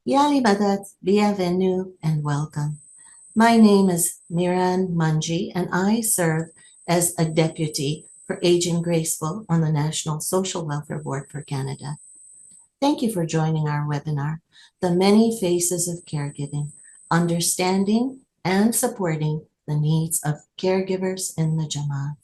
Yalibadat, bienvenue, and welcome. My name is Miran Manji, and I serve as a deputy for Aging Graceful on the National Social Welfare Board for Canada. Thank you for joining our webinar, The Many Faces of Caregiving, Understanding and Supporting the Needs of Caregivers in the Jamat.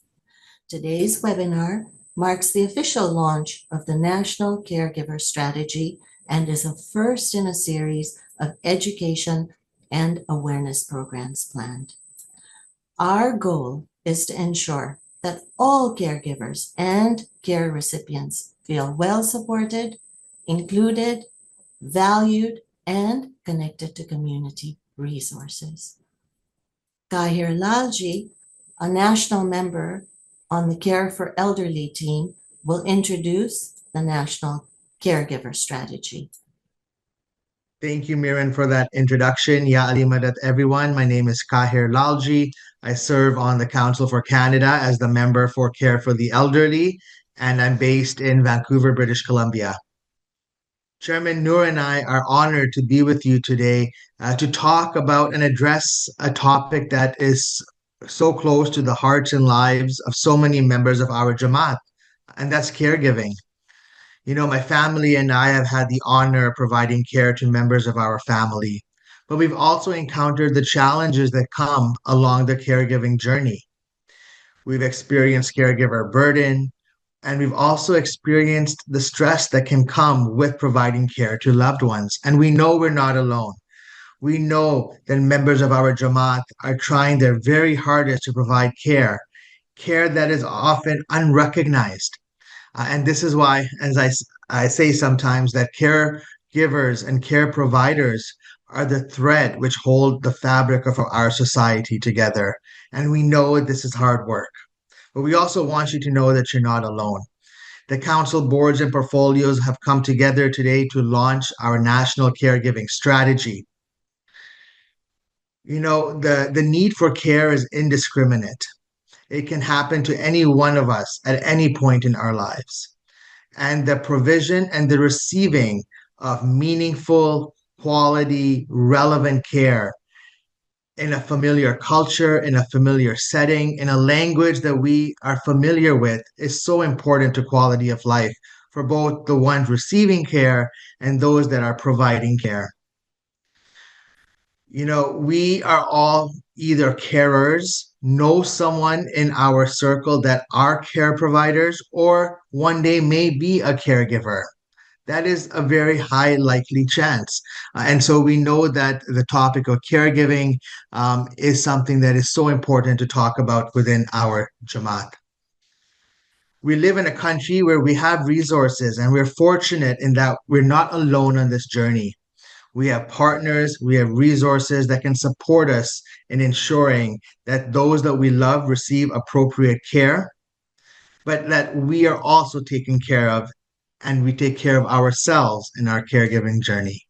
Today's webinar marks the official launch of the National Caregiver Strategy and is a first in a series of education and awareness programs planned. Our goal is to ensure that all caregivers and care recipients feel well supported, included, valued, and connected to community resources. Kahir Lalji, a national member on the Care for Elderly team, will introduce the National Caregiver Strategy. Thank you, Miran, for that introduction. Ya alimadat, everyone. My name is Kahir Lalji. I serve on the Council for Canada as the member for Care for the Elderly, and I'm based in Vancouver, British Columbia. Chairman Noor and I are honored to be with you today to talk about and address a topic that is so close to the hearts and lives of so many members of our Jamaat, and that's caregiving. You know, my family and I have had the honor of providing care to members of our family, but we've also encountered the challenges that come along the caregiving journey. We've experienced caregiver burden, and we've also experienced the stress that can come with providing care to loved ones. And we know we're not alone. We know that members of our Jamaat are trying their very hardest to provide care that is often unrecognized. And this is why, as I say sometimes, that caregivers and care providers are the thread which hold the fabric of our society together. And we know this is hard work. But we also want you to know that you're not alone. The council boards and portfolios have come together today to launch our national caregiving strategy. You know, the need for care is indiscriminate. It can happen to any one of us at any point in our lives. And the provision and the receiving of meaningful, quality, relevant care in a familiar culture, in a familiar setting, in a language that we are familiar with is so important to quality of life for both the ones receiving care and those that are providing care. You know, we are all either carers, know someone in our circle that are care providers, or one day may be a caregiver. That is a very high likely chance. And so we know that the topic of caregiving is something that is so important to talk about within our Jamaat. We live in a country where we have resources, and we're fortunate in that we're not alone on this journey. We have partners, we have resources that can support us in ensuring that those that we love receive appropriate care, but that we are also taken care of and we take care of ourselves in our caregiving journey.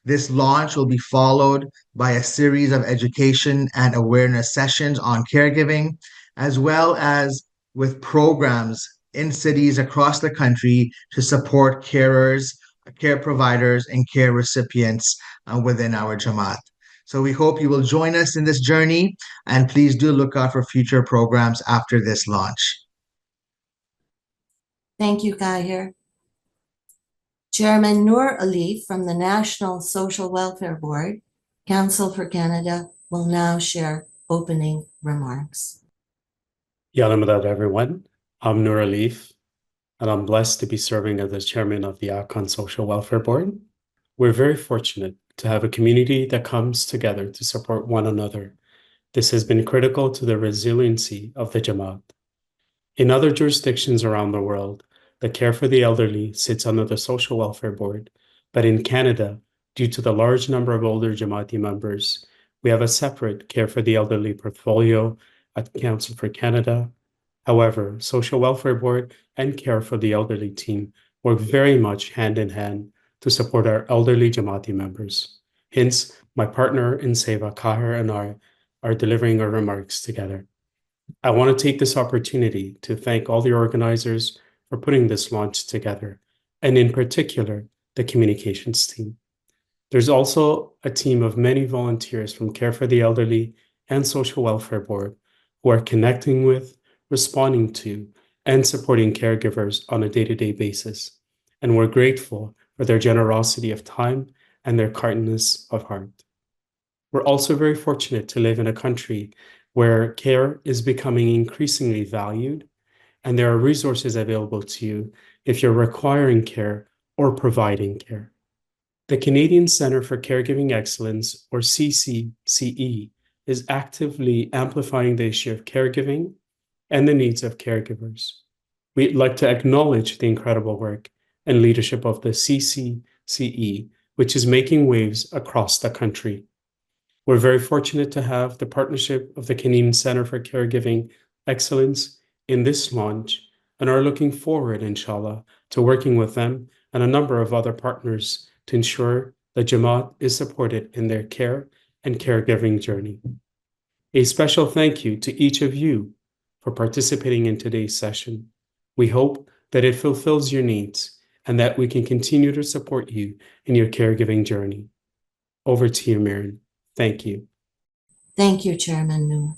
This launch will be followed by a series of education and awareness sessions on caregiving, as well as with programs in cities across the country to support carers, care providers, and care recipients within our Jamaat. So we hope you will join us in this journey, and please do look out for future programs after this launch. Thank you, Kahir. Chairman Noor Ali from the National Social Welfare Board, Council for Canada, will now share opening remarks. Yalamadad, everyone. I'm Noor Alif, and I'm blessed to be serving as the chairman of the ACON Social Welfare Board. We're very fortunate to have a community that comes together to support one another. This has been critical to the resiliency of the Jamaat. In other jurisdictions around the world, the care for the elderly sits under the Social Welfare Board, but in Canada, due to the large number of older Jamaati members, we have a separate care for the elderly portfolio at Council for Canada. However, Social Welfare Board and Care for the Elderly team work very much hand in hand to support our elderly Jamaati members. Hence, my partner in Seva, Kahir, and I are delivering our remarks together. I want to take this opportunity to thank all the organizers for putting this launch together, and in particular, the communications team. There's also a team of many volunteers from Care for the Elderly and Social Welfare Board who are connecting with, responding to, and supporting caregivers on a day-to-day basis. And we're grateful for their generosity of time and their kindness of heart. We're also very fortunate to live in a country where care is becoming increasingly valued, and there are resources available to you if you're requiring care or providing care. The Canadian Centre for Caregiving Excellence, or CCCE, is actively amplifying the issue of caregiving and the needs of caregivers. We'd like to acknowledge the incredible work and leadership of the CCCE, which is making waves across the country. We're very fortunate to have the partnership of the Canadian Centre for Caregiving Excellence in this launch and are looking forward, inshallah, to working with them and a number of other partners to ensure that Jamat is supported in their care and caregiving journey. A special thank you to each of you for participating in today's session. We hope that it fulfills your needs and that we can continue to support you in your caregiving journey. Over to you, Miriam. Thank you. Thank you, Chairman Noor.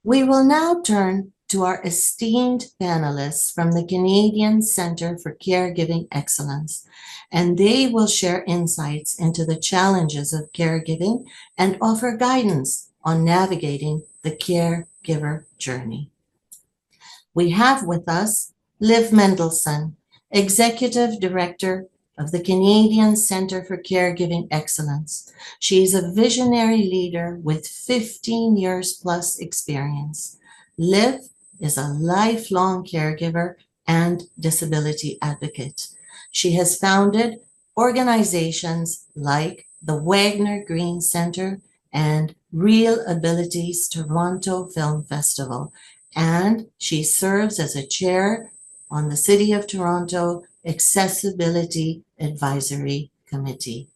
We will now turn to our esteemed panelists from the Canadian Centre for Caregiving Excellence, and they will share insights into the challenges of caregiving and offer guidance on navigating the caregiver journey. We have with us Liv Mendelson, Executive Director of the Canadian Centre for Caregiving Excellence. She is a visionary leader with 15 years plus experience. Liv is a lifelong caregiver and disability advocate. She has founded organizations like the Wagner Green Centre and Real Abilities Toronto Film Festival, and she serves as a chair on the City of Toronto Accessibility Advisory Committee.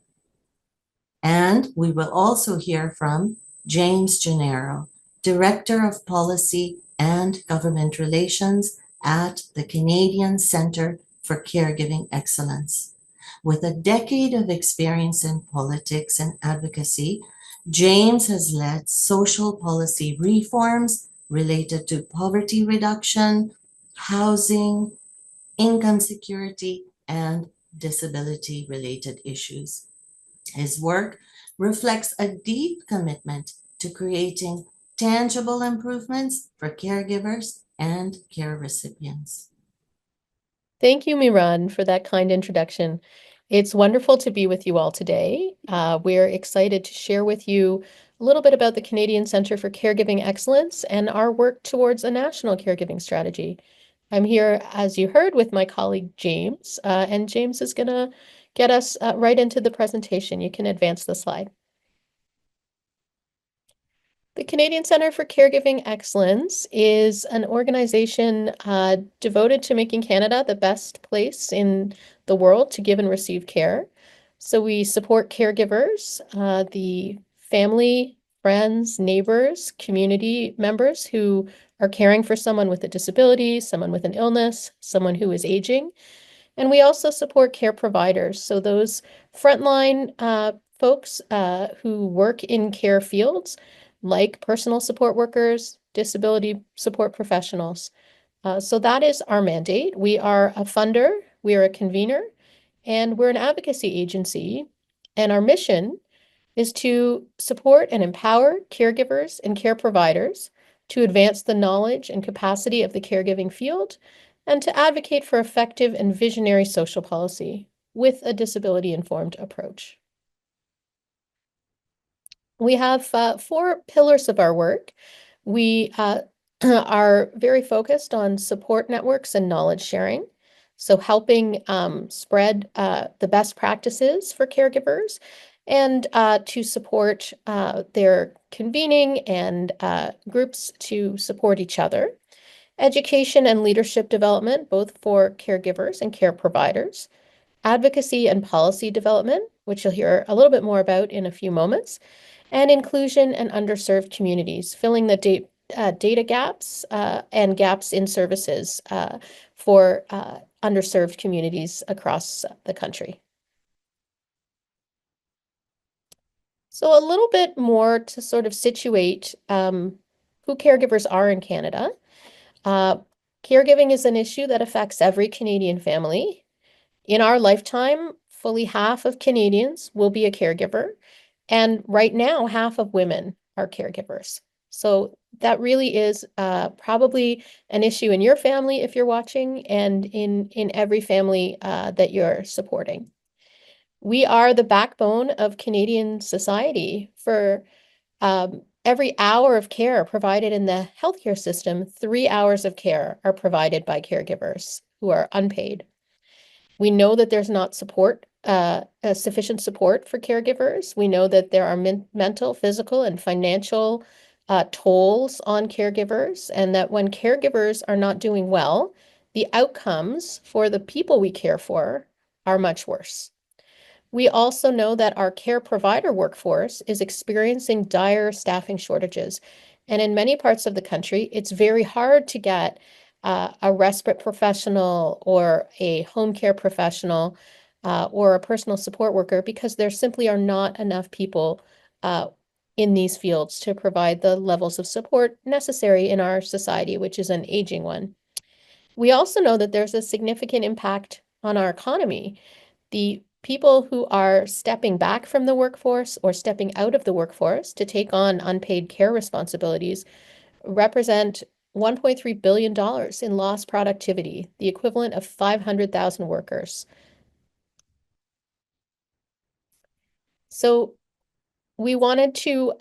And we will also hear from James Gennaro, Director of Policy and Government Relations at the Canadian Centre for Caregiving Excellence. With a decade of experience in politics and advocacy, James has led social policy reforms related to poverty reduction, housing, income security, and disability-related issues. His work reflects a deep commitment to creating tangible improvements for caregivers and care recipients. Thank you, Miran, for that kind introduction. It's wonderful to be with you all today. We're excited to share with you a little bit about the Canadian Centre for Caregiving Excellence and our work towards a national caregiving strategy. I'm here, as you heard, with my colleague James, and James is going to get us right into the presentation. You can advance the slide. The Canadian Centre for Caregiving Excellence is an organization devoted to making Canada the best place in the world to give and receive care. So we support caregivers, the family, friends, neighbors, community members who are caring for someone with a disability, someone with an illness, someone who is aging. And we also support care providers. So those frontline folks who work in care fields, like personal support workers, disability support professionals. So that is our mandate. We are a funder, we are a convener, and we're an advocacy agency. And our mission is to support and empower caregivers and care providers to advance the knowledge and capacity of the caregiving field and to advocate for effective and visionary social policy with a disability-informed approach. We have 4 pillars of our work. We are very focused on support networks and knowledge sharing, so helping spread the best practices for caregivers and to support their convening and groups to support each other. Education and leadership development, both for caregivers and care providers. Advocacy and policy development, which you'll hear a little bit more about in a few moments, and inclusion and underserved communities, filling the data gaps and gaps in services for underserved communities across the country. So a little bit more to sort of situate who caregivers are in Canada. Caregiving is an issue that affects every Canadian family. In our lifetime, fully half of Canadians will be a caregiver. And right now, half of women are caregivers. So that really is probably an issue in your family if you're watching, and in every family that you're supporting. We are the backbone of Canadian society. For every hour of care provided in the healthcare system, 3 hours of care are provided by caregivers who are unpaid. We know that there's not sufficient support for caregivers. We know that there are mental, physical, and financial tolls on caregivers, and that when caregivers are not doing well, the outcomes for the people we care for are much worse. We also know that our care provider workforce is experiencing dire staffing shortages. And in many parts of the country, it's very hard to get a respite professional or a home care professional or a personal support worker, because there simply are not enough people in these fields to provide the levels of support necessary in our society, which is an aging one. We also know that there's a significant impact on our economy. The people who are stepping back from the workforce or stepping out of the workforce to take on unpaid care responsibilities represent $1.3 billion in lost productivity, the equivalent of 500,000 workers. So we wanted to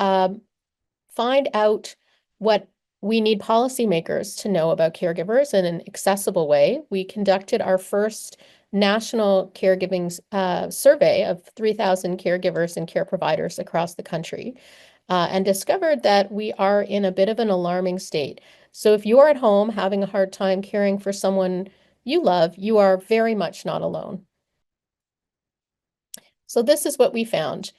find out what we need policymakers to know about caregivers in an accessible way. We conducted our first national caregiving survey of 3,000 caregivers and care providers across the country and discovered that we are in a bit of an alarming state. So if you're at home having a hard time caring for someone you love, you are very much not alone. So this is what we found.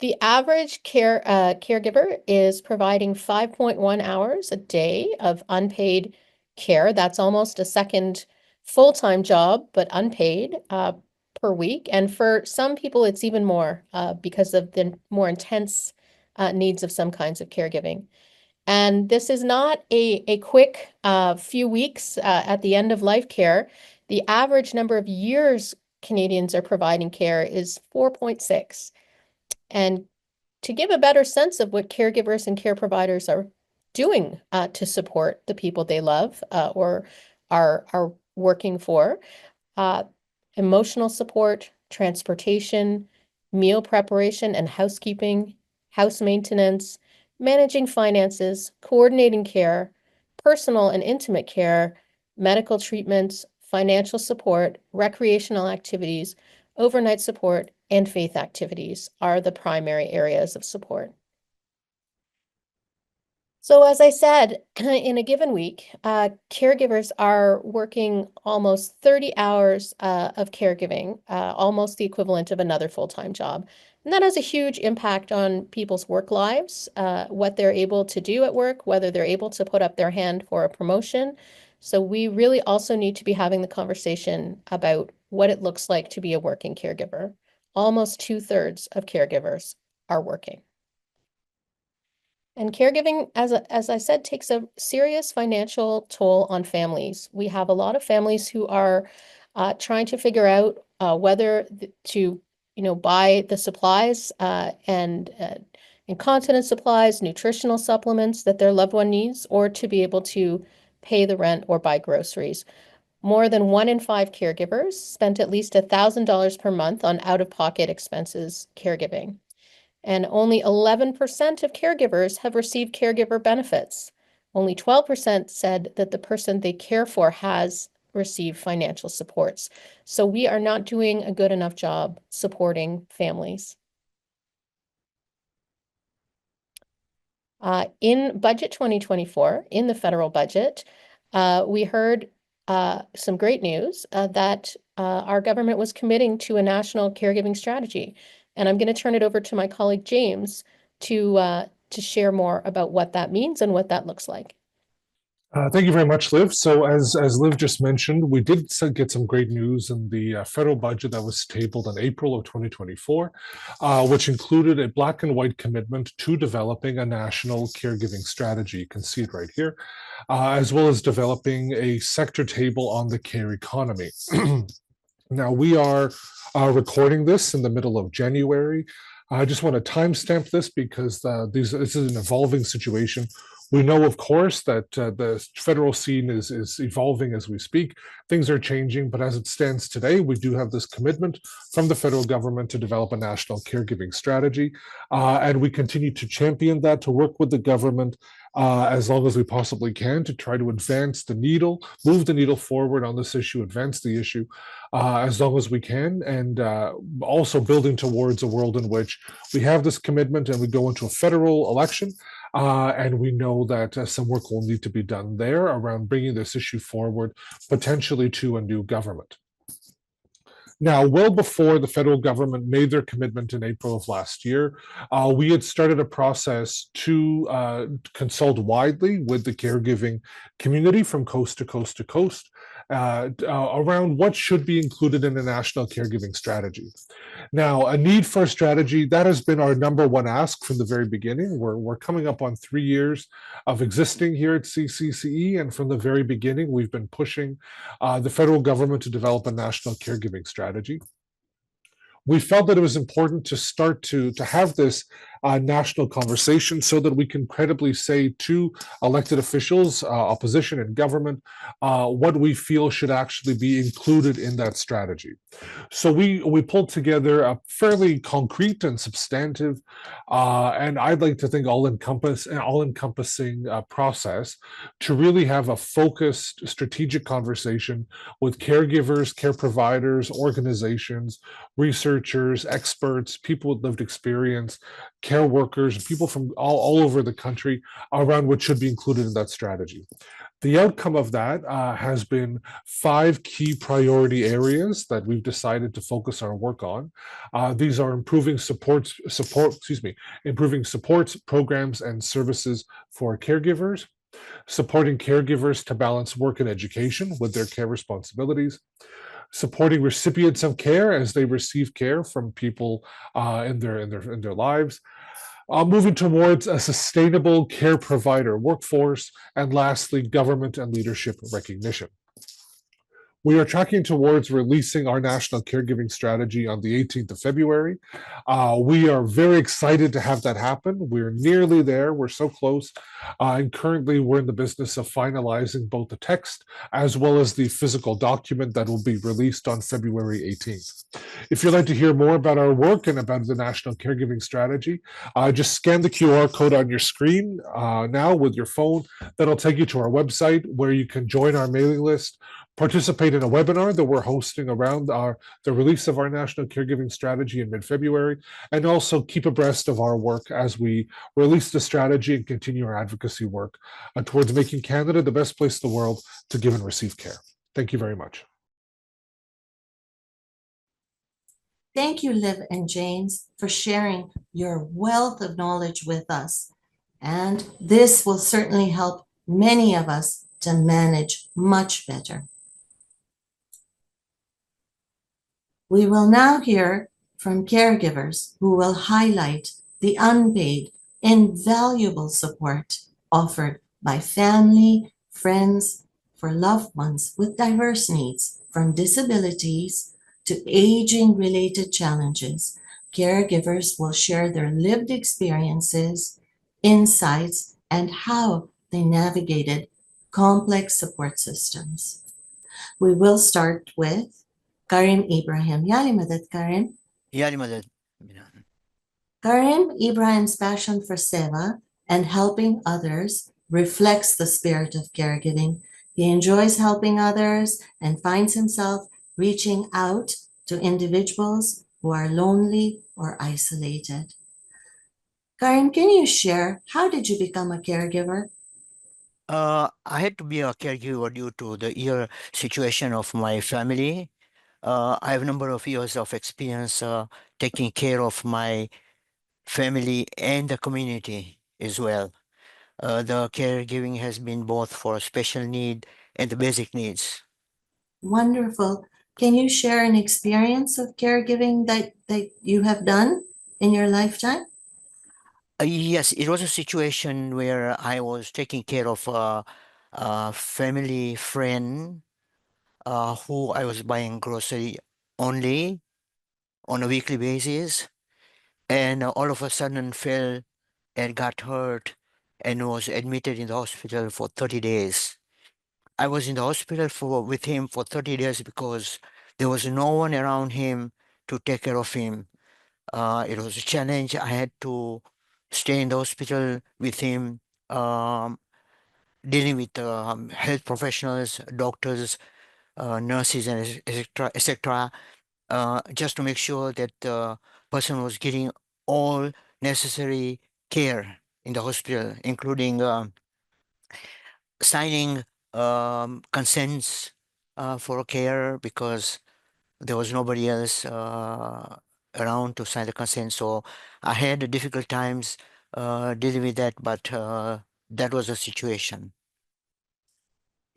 The average caregiver is providing 5.1 hours a day of unpaid care. That's almost a second full-time job, but unpaid per week. And for some people, it's even more because of the more intense needs of some kinds of caregiving. And this is not a quick few weeks at the end of life care. The average number of years Canadians are providing care is 4.6. And to give a better sense of what caregivers and care providers are doing to support the people they love or are working for, emotional support, transportation, meal preparation and housekeeping, house maintenance, managing finances, coordinating care, personal and intimate care, medical treatments, financial support, recreational activities, overnight support, and faith activities are the primary areas of support. So as I said, in a given week, caregivers are working almost 30 hours of caregiving, almost the equivalent of another full-time job. And that has a huge impact on people's work lives, what they're able to do at work, whether they're able to put up their hand for a promotion. So we really also need to be having the conversation about what it looks like to be a working caregiver. Almost 2/3 of caregivers are working. And caregiving, as I said, takes a serious financial toll on families. We have a lot of families who are trying to figure out whether to, buy the supplies and incontinence supplies, nutritional supplements that their loved one needs, or to be able to pay the rent or buy groceries. More than 1 in 5 caregivers spent at least $1,000 per month on out-of-pocket expenses caregiving. And only 11% of caregivers have received caregiver benefits. Only 12% said that the person they care for has received financial supports. So we are not doing a good enough job supporting families. In budget 2024, in the federal budget, we heard some great news that our government was committing to a national caregiving strategy. And I'm going to turn it over to my colleague James to share more about what that means and what that looks like. Thank you very much, Liv. So as Liv just mentioned, we did get some great news in the federal budget that was tabled in April of 2024, which included a black and white commitment to developing a national caregiving strategy. You can see it right here, as well as developing a sector table on the care economy. Now, we are recording this in the middle of January. I just want to timestamp this because this is an evolving situation. We know, of course, that the federal scene is evolving as we speak. Things are changing, but as it stands today, we do have this commitment from the federal government to develop a national caregiving strategy. And we continue to champion that, to work with the government as long as we possibly can to try to advance the needle, move the needle forward on this issue, advance the issue as long as we can, and also building towards a world in which we have this commitment and we go into a federal election. And we know that some work will need to be done there around bringing this issue forward, potentially to a new government. Now, well before the federal government made their commitment in April of last year, we had started a process to consult widely with the caregiving community from coast to coast to coast around what should be included in a national caregiving strategy. Now, a need for a strategy, that has been our number one ask from the very beginning. We're coming up on 3 years of existing here at CCCE, and from the very beginning, we've been pushing the federal government to develop a national caregiving strategy. We felt that it was important to start to have this national conversation so that we can credibly say to elected officials, opposition and government, what we feel should actually be included in that strategy. So we pulled together a fairly concrete and substantive, and I'd like to think all-encompassing process to really have a focused, strategic conversation with caregivers, care providers, organizations, researchers, experts, people with lived experience, care workers, people from all over the country around what should be included in that strategy. The outcome of that has been 5 key priority areas that we've decided to focus our work on. These are improving supports, programs and services for caregivers, supporting caregivers to balance work and education with their care responsibilities, supporting recipients of care as they receive care from people in their lives, moving towards a sustainable care provider workforce, and lastly, government and leadership recognition. We are tracking towards releasing our national caregiving strategy on the 18th of February. We are very excited to have that happen. We're nearly there. We're so close. And currently, we're in the business of finalizing both the text as well as the physical document that will be released on February 18th. If you'd like to hear more about our work and about the national caregiving strategy, just scan the QR code on your screen now with your phone. That'll take you to our website where you can join our mailing list, participate in a webinar that we're hosting around the release of our national caregiving strategy in mid-February, and also keep abreast of our work as we release the strategy and continue our advocacy work towards making Canada the best place in the world to give and receive care. Thank you very much. Thank you, Liv and James, for sharing your wealth of knowledge with us. And this will certainly help many of us to manage much better. We will now hear from caregivers who will highlight the unpaid, invaluable support offered by family, friends, for loved ones with diverse needs, from disabilities to aging-related challenges. Caregivers will share their lived experiences, insights, and how they navigated complex support systems. We will start with Karim Ibrahim. Yali Madad, Karim. Yali Madad. Karim Ibrahim's passion for seva and helping others reflects the spirit of caregiving. He enjoys helping others and finds himself reaching out to individuals who are lonely or isolated. Karim, can you share, how did you become a caregiver? I had to be a caregiver due to the situation of my family. I have a number of years of experience taking care of my family and the community as well. The caregiving has been both for special need and the basic needs. Wonderful. Can you share an experience of caregiving that you have done in your lifetime? Yes, it was a situation where I was taking care of a family friend who I was buying grocery only on a weekly basis, and all of a sudden fell and got hurt and was admitted in the hospital for 30 days. I was in the hospital with him for 30 days because there was no one around him to take care of him. It was a challenge. I had to stay in the hospital with him, um, dealing with health professionals, doctors, nurses, and etc., etc., just to make sure that the person was getting all necessary care in the hospital, including signing consents for care because there was nobody else around to sign the consent. So I had difficult times dealing with that, but that was the situation.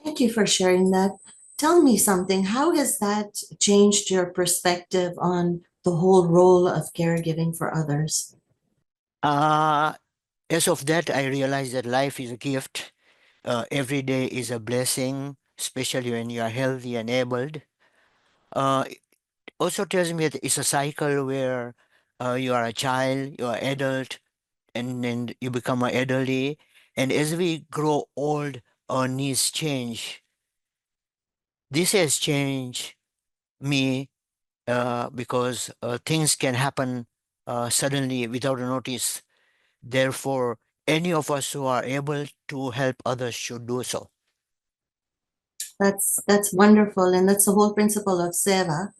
Thank you for sharing that. Tell me something. How has that changed your perspective on the whole role of caregiving for others? Uh, as of that, I realized that life is a gift. Every day is a blessing, especially when you are healthy and able. It also tells me that it's a cycle where you are a child, you are adult, and then you become an elderly. And as we grow old, our needs change. This has changed me because things can happen suddenly without a notice. Therefore, any of us who are able to help others should do so. That's wonderful, and that's the whole principle of seva.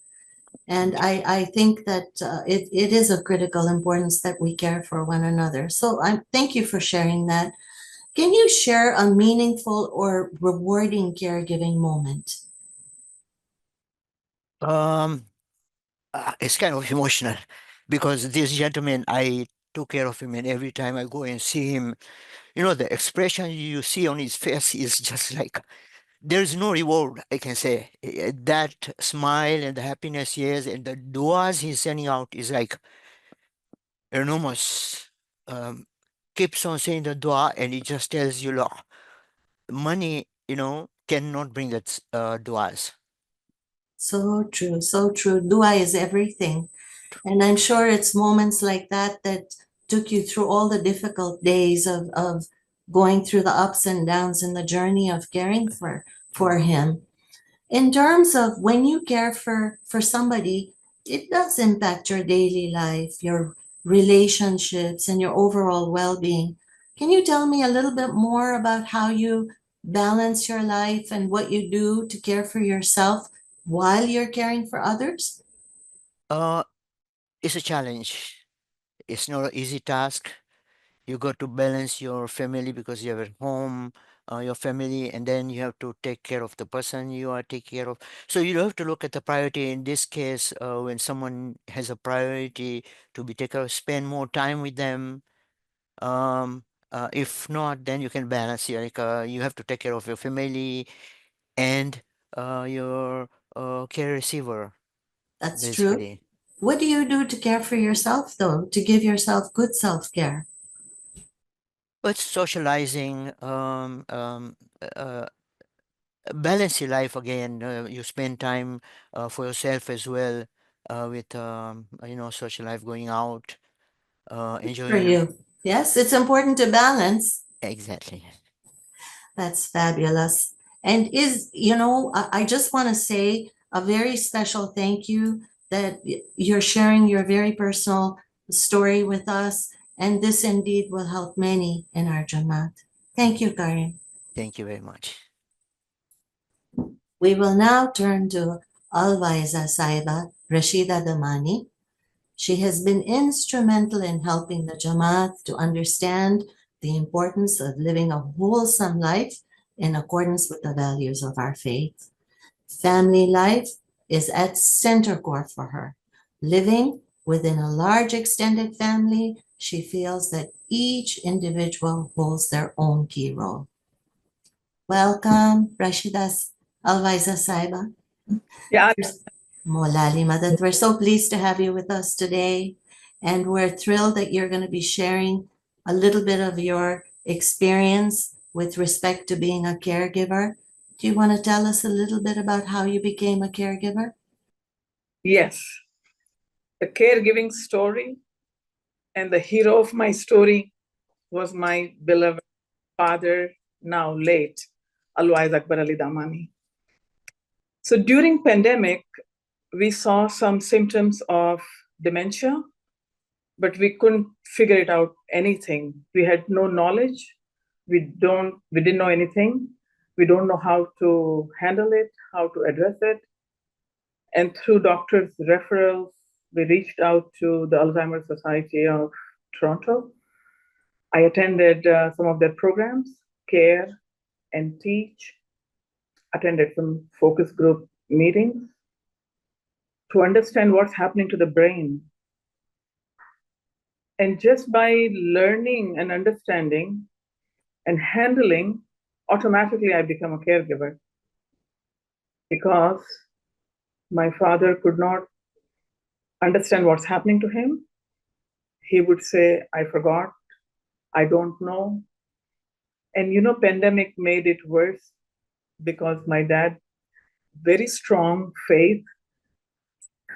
And I think that it is of critical importance that we care for one another. So I thank you for sharing that. Can you share a meaningful or rewarding caregiving moment? Um, it's kind of emotional because this gentleman, I took care of him, and every time I go and see him, the expression you see on his face is just like there's no reward, I can say. That smile and the happiness he has and the duas he's sending out is like enormous. Um, Keeps on saying the dua, and it just tells you, look, money, cannot bring that duas. So true, so true. Dua is everything. And I'm sure it's moments like that that took you through all the difficult days of going through the ups and downs in the journey of caring for him. In terms of when you care for somebody, it does impact your daily life, your relationships, and your overall well-being. Can you tell me a little bit more about how you balance your life and what you do to care for yourself while you're caring for others? Uh, it's a challenge. It's not an easy task. You got to balance your family because you have at home, your family, and then you have to take care of the person you are taking care of. So you have to look at the priority. In this case, when someone has a priority to be taken care of, spend more time with them. Um, if not, then you can balance. You have to take care of your family and your care receiver, That's true. basically. What do you do to care for yourself, though, to give yourself good self-care? But socializing, uh, balance your life again. You spend time for yourself as well with social life, going out, For enjoying. you. Yes, it's important to balance. Exactly. That's fabulous. And I just want to say a very special thank you that you're sharing your very personal story with us. And this indeed will help many in our Jamat. Thank you, Karim. Thank you very much. We will now turn to Alvaiza Saiba Rashida Damani. She has been instrumental in helping the Jamaat to understand the importance of living a wholesome life in accordance with the values of our faith. Family life is at center core for her. Living Within a large extended family, she feels that each individual holds their own key role. Welcome, Rashida Alvaiza Saiba. Yeah, Molali Madat. We're so pleased to have you with us today. And we're thrilled that you're going to be sharing a little bit of your experience with respect to being a caregiver. Do you want to tell us a little bit about how you became a caregiver? yes. The caregiving story and the hero of my story was my beloved father, now late, Alwaiz Akbar Ali Damani. So during pandemic, we saw some symptoms of dementia, but we couldn't figure it out anything. We had no knowledge. We didn't know anything. We don't know how to handle it, how to address it. And through doctors' referrals, we reached out to the Alzheimer's Society of Toronto. I attended some of their programs, care and teach, attended some focus group meetings to understand what's happening to the brain. And just by learning and understanding and handling, automatically I become a caregiver because my father could not understand what's happening to him. He would say, I forgot, I don't know. And pandemic made it worse because my dad, very strong faith,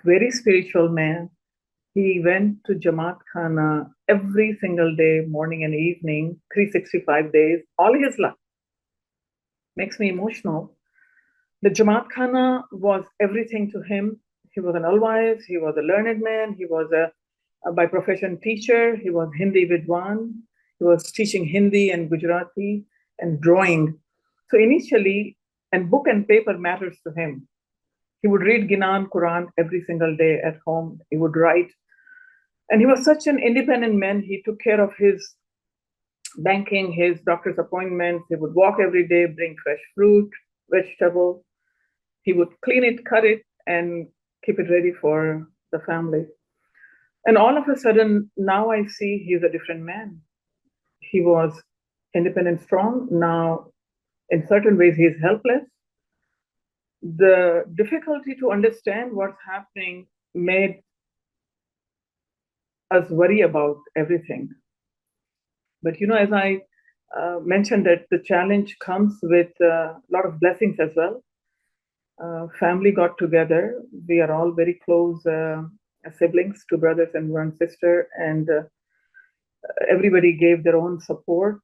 very spiritual man, he went to Jamat Khana every single day, morning and evening, 365 days, all his life. Makes me emotional. The Jamat Khana was everything to him. He was an alwais, he was a learned man, he was a by profession teacher, he was Hindi Vidwan, he was teaching Hindi and Gujarati and drawing. So initially, and book and paper matters to him. He would read Ginan Quran every single day at home. He would write. And he was such an independent man. He took care of his banking, his doctor's appointments. He would walk every day, bring fresh fruit, vegetable. He would clean it, cut it, and keep it ready for the family. And all of a sudden, now I see he's a different man. He was independent, strong. Now, in certain ways, he's helpless. The difficulty to understand what's happening made us worry about everything. But as I mentioned, that the challenge comes with a lot of blessings as well. Family got together. We are all very close siblings, 2 brothers and 1 sister, and everybody gave their own support.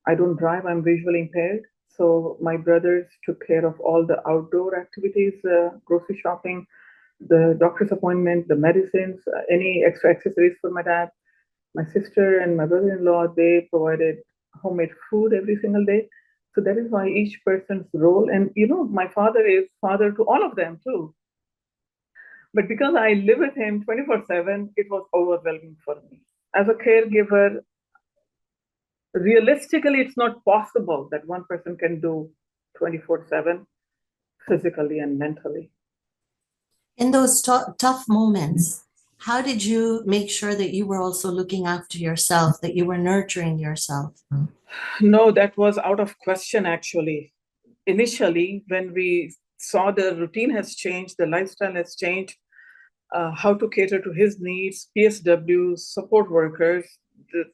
I don't drive, I'm visually impaired. So my brothers took care of all the outdoor activities, grocery shopping, the doctor's appointment, the medicines, any extra accessories for my dad. My sister and my brother-in-law, they provided homemade food every single day. So that is why each person's role, and my father is father to all of them too. But because I live with him 24/7, it was overwhelming for me. As a caregiver, realistically, it's not possible that one person can do 24/7 physically and mentally. In those tough moments, how did you make sure that you were also looking after yourself, that you were nurturing yourself? No, that was out of question, actually. Initially, when we saw the routine has changed, the lifestyle has changed, how to cater to his needs, PSWs, support workers, the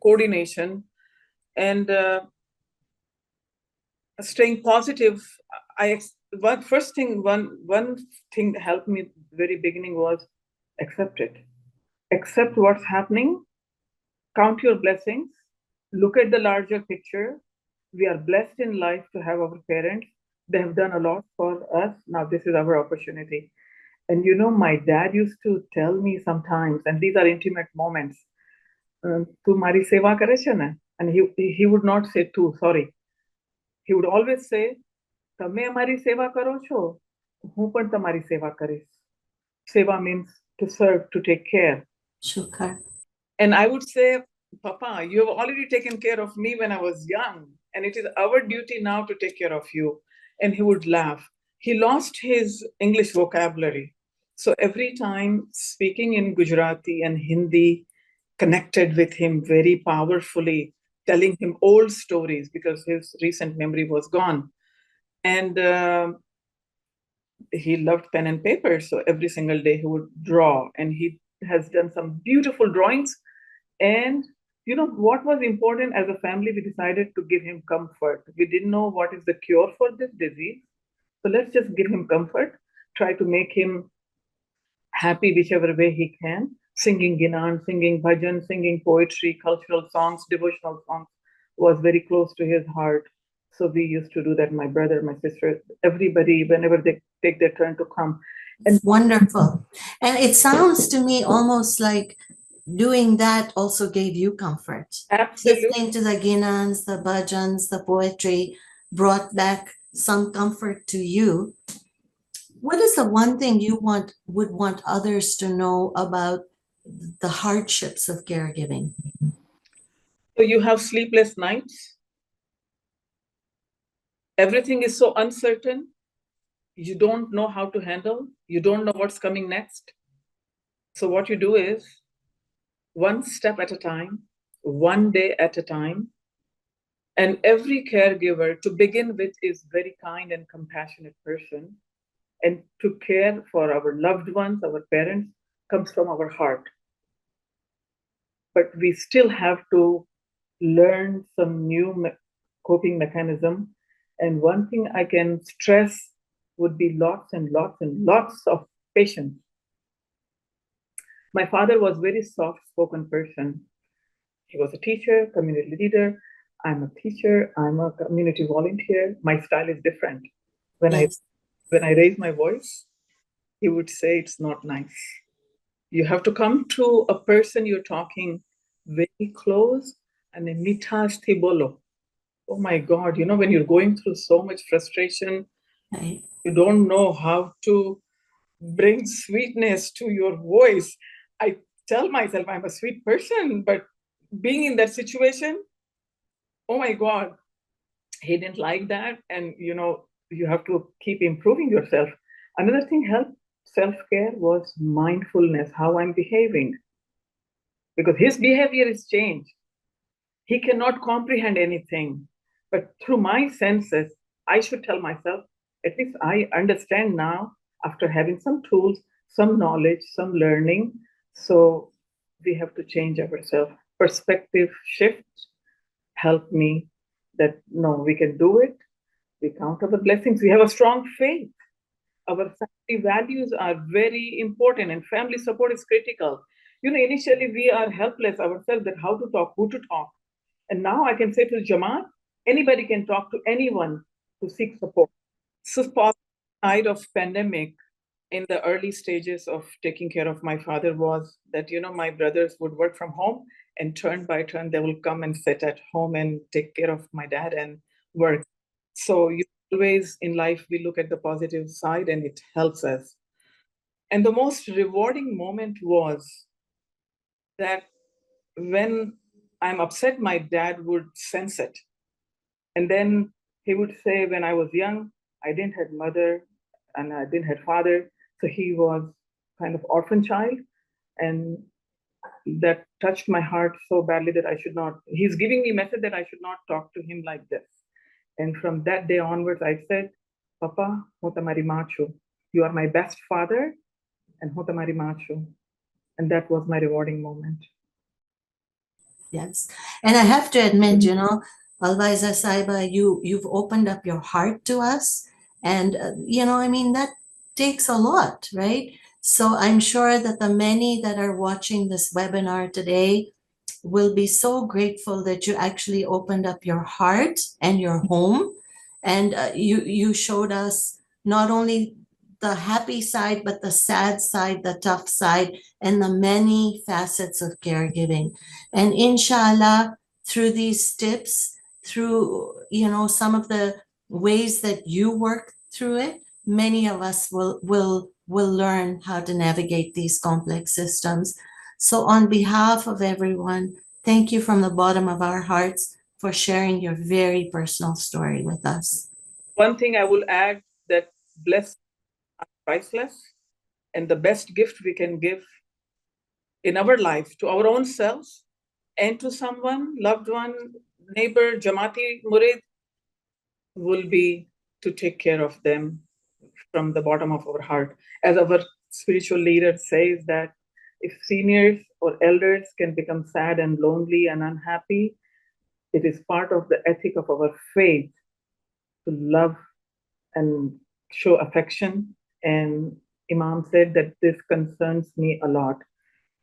coordination, and staying positive. One thing that helped me at the very beginning was accept it. Accept what's happening, count your blessings, look at the larger picture. We are blessed in life to have our parents. They have done a lot for us. Now this is our opportunity. And my dad used to tell me sometimes, and these are intimate moments, tu mari seva kare che na? And he would not say tu, sorry. He would always say, તમે અમારી સેવા કરો છો, હું પણ તમારી સેવા કરીશ. Seva means to serve, to take care. Shukar. And I would say, Papa, you have already taken care of me when I was young, and it is our duty now to take care of you. And he would laugh. He lost his English vocabulary. So every time speaking in Gujarati and Hindi connected with him very powerfully, telling him old stories because his recent memory was gone. And he loved pen and paper. So every single day he would draw, and he has done some beautiful drawings. And what was important as a family, we decided to give him comfort. We didn't know what is the cure for this disease. So let's just give him comfort, try to make him happy whichever way he can, singing Ginan, singing bhajan, singing poetry, cultural songs, devotional songs was very close to his heart. So we used to do that, my brother, my sister, everybody, whenever they take their turn to come. It's wonderful. And it sounds to me almost like doing that also gave you comfort. Absolutely. Listening to the ginans, the bhajans, the poetry brought back some comfort to you. What is the one thing you would want others to know about the hardships of caregiving? So you have sleepless nights. Everything is so uncertain. You don't know how to handle. You don't know what's coming next. So what you do is one step at a time, one day at a time. And every caregiver, to begin with, is very kind and compassionate person. And to care for our loved ones, our parents, comes from our heart. But we still have to learn some new coping mechanism. And one thing I can stress would be lots and lots and lots of patience. My father was a very soft-spoken person. He was a teacher, community leader. I'm a teacher. I'm a community volunteer. My style is different. When I raise my voice, he would say it's not nice. You have to come to a person you're talking very close and then mithas thi bolo. Oh my God, when you're going through so much frustration, Right. you don't know how to bring sweetness to your voice. I tell myself I'm a sweet person, but being in that situation, oh my God, he didn't like that. And, you have to keep improving yourself. Another thing helped self-care was mindfulness, how I'm behaving. Because his behavior is changed. He cannot comprehend anything. But through my senses, I should tell myself, at least I understand now after having some tools, some knowledge, some learning. So we have to change ourselves. Perspective shift helped me that no, we can do it. We count our blessings. We have a strong faith. Our family values are very important, and family support is critical. Initially we are helpless ourselves that how to talk, who to talk. And now I can say to Jamat, anybody can talk to anyone to seek support. So positive side of pandemic in the early stages of taking care of my father was that, my brothers would work from home and turn by turn, they will come and sit at home and take care of my dad and work. So always in life, we look at the positive side and it helps us. And the most rewarding moment was that when I'm upset, my dad would sense it. And then he would say, when I was young, I didn't have mother and I didn't have father. So he was kind of orphan child. And that touched my heart so badly that I should not, he's giving me a message that I should not talk to him like this. And from that day onwards, I said, Papa, ho tamari maa chu. You are my best father and ho tamari maa chu. And that was my rewarding moment. Yes. And I have to admit, Alvaiza Saiba, you've opened up your heart to us. And, that takes a lot, right? So I'm sure that the many that are watching this webinar today will be so grateful that you actually opened up your heart and your home. And you showed us not only the happy side, but the sad side, the tough side, and the many facets of caregiving. And inshallah, through these tips, through, some of the ways that you work through it, many of us will learn how to navigate these complex systems. So on behalf of everyone, thank you from the bottom of our hearts for sharing your very personal story with us. One thing I will add that blessings are priceless And the best gift we can give in our life to our own selves and to someone, loved one, neighbor, Jamati, Murid, will be to take care of them from the bottom of our heart. As our spiritual leader says, that if seniors or elders can become sad and lonely and unhappy, it is part of the ethic of our faith to love and show affection. And Imam said that this concerns me a lot.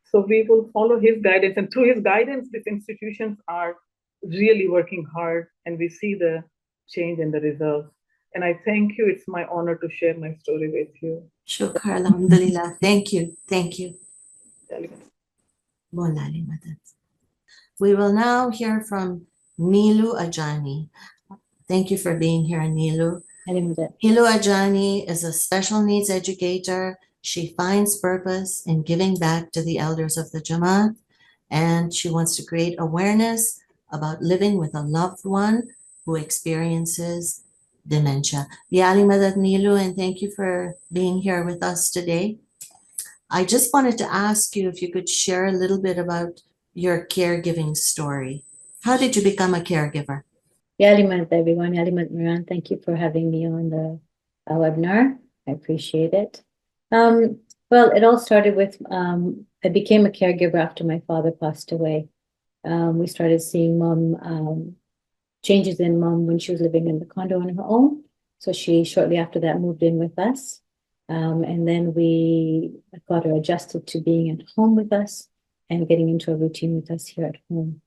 So we will follow his guidance, and through his guidance, these institutions are really working hard, and we see the change in the results. And I thank you. It's my honor to share my story with you. Shukar, alhamdulillah. Thank you. Thank you. We will now hear from Nilu Ajani. Thank you for being here, Nilu. Nilu Ajani is a special needs educator. She finds purpose in giving back to the elders of the Jamat, and she wants to create awareness about living with a loved one who experiences dementia. Yali Madad Nilu, and thank you for being here with us today. I just wanted to ask you if you could share a little bit about your caregiving story. How did you become a caregiver? Yalimat, everyone. Yalimat Miran, thank you for having me on the webinar. I appreciate it. Well, it all started with, I became a caregiver after my father passed away. We started seeing mom, changes in mom when she was living in the condo on her own. So she shortly after that moved in with us. And then we got her adjusted to being at home with us and getting into a routine with us here at home.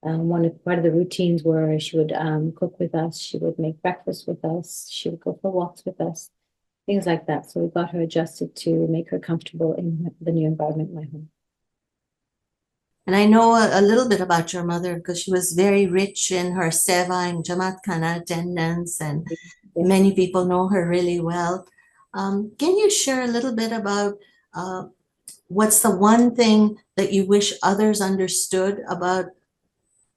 Part of the routines were she would cook with us, she would make breakfast with us, she would go for walks with us, things like that. So we got her adjusted to make her comfortable in the new environment in my home. And I know a little bit about your mother because she was very rich in her seva and Jamaat Khana attendance, and many people know her really well. Can you share a little bit about what's the one thing that you wish others understood about